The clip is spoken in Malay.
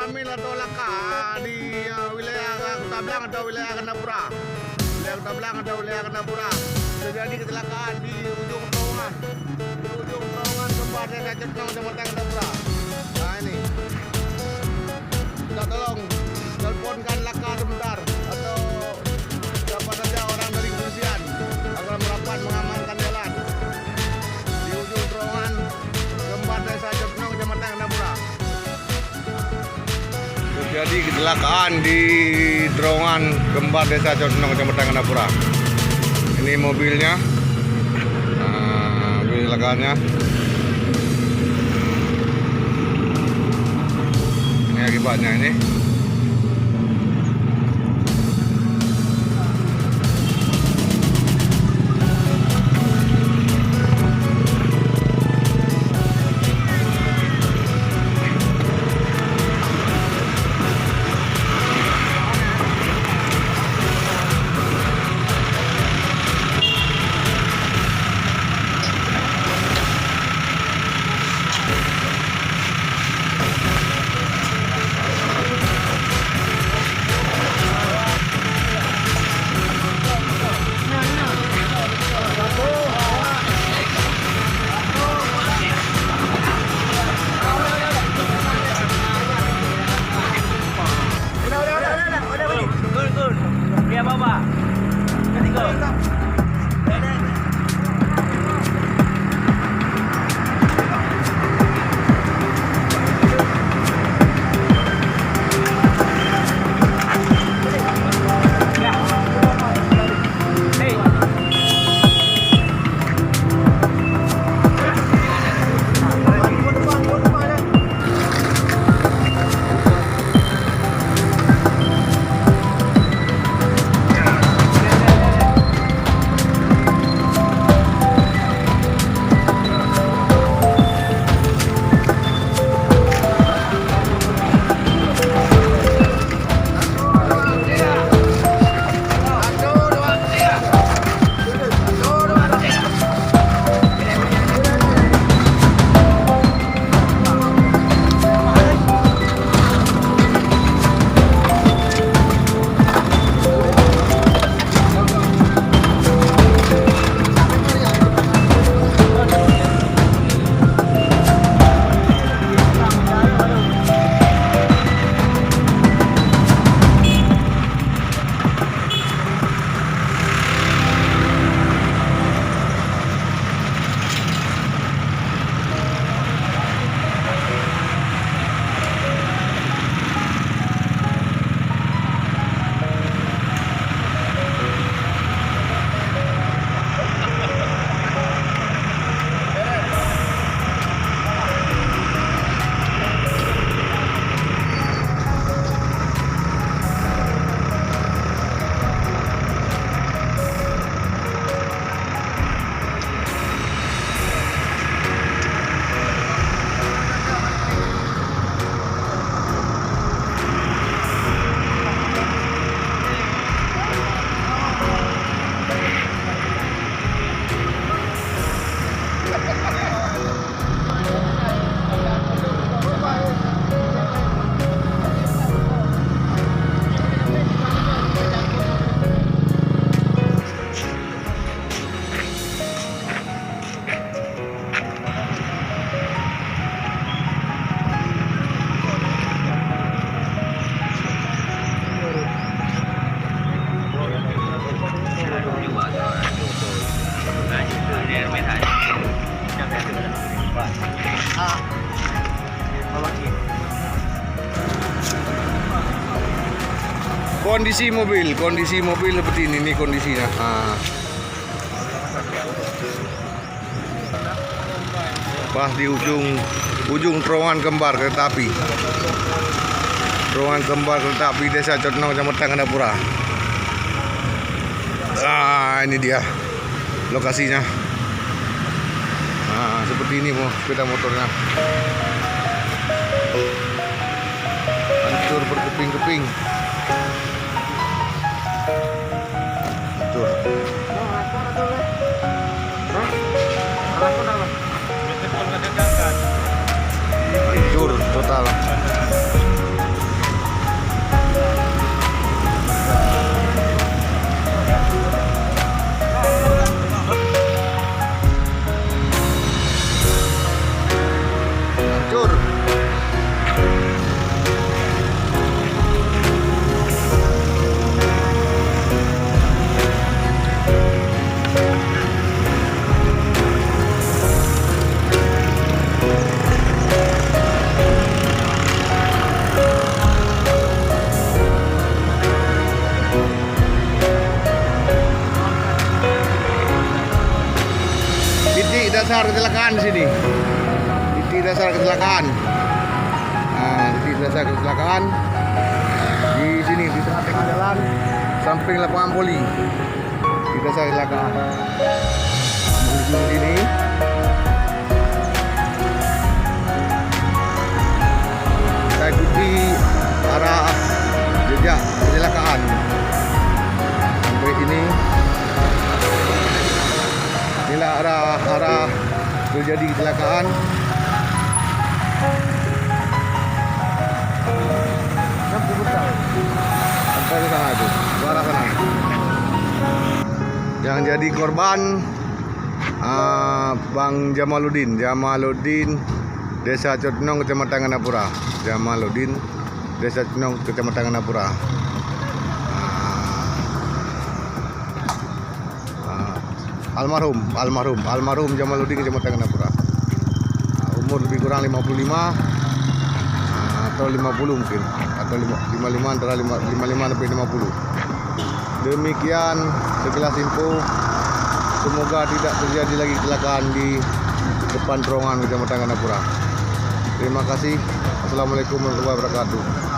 ramil atau laka di wilayah Kota Blang atau wilayah Kandapura. Wilayah Kota Blang atau wilayah Kandapura. Terjadi kecelakaan di ujung terowongan. Di ujung terowongan Kembar Desa Cetnong, Kecamatan Kandapura. Nah ini. Kita tolong teleponkan laka sebentar atau siapa saja orang dari kepolisian agar merapat mengamankan jalan di ujung terowongan Kembar Desa Cetnong, Kecamatan Kandapura. Terjadi kecelakaan di terowongan Kembar Desa Cetnong, Kecamatan Kandapura. Ini mobilnya, mobil kecelakaannya. Ini akibatnya ini. Kondisi mobil seperti ini nih kondisinya. Pas di ujung terowongan Kembar kereta api. Terowongan Kembar kereta api Desa Cetnong, Kecamatan Kandapura. Ini dia lokasinya. Seperti ini sepeda motornya. Hancur berkeping-keping. Hancur total. kecelakaan di sini. Titik dasar kecelakaan. Titik dasar kecelakaan di sini di tengah-tengah jalan samping lapangan poli. Titik dasar kecelakaan. Menuju sini. Saya ikuti arah jejak kecelakaan sampai ini. Inilah arah terjadi kecelakaan. Sampai ke sana itu, ke arah sana. Yang jadi korban Bang Jamaluddin, Desa Cotnong, Kecamatan Gandapura. Jamaluddin, Desa Cotnong, Kecamatan Gandapura. Almarhum Jamaluddin, Kecamatan Gandapura. Umur lebih kurang 55 atau 50 mungkin, atau 55 antara 55 sampai 50. Demikian sekilas info. Semoga tidak terjadi lagi kecelakaan di depan terowongan Kecamatan Gandapura. Terima kasih. Assalamualaikum warahmatullahi wabarakatuh.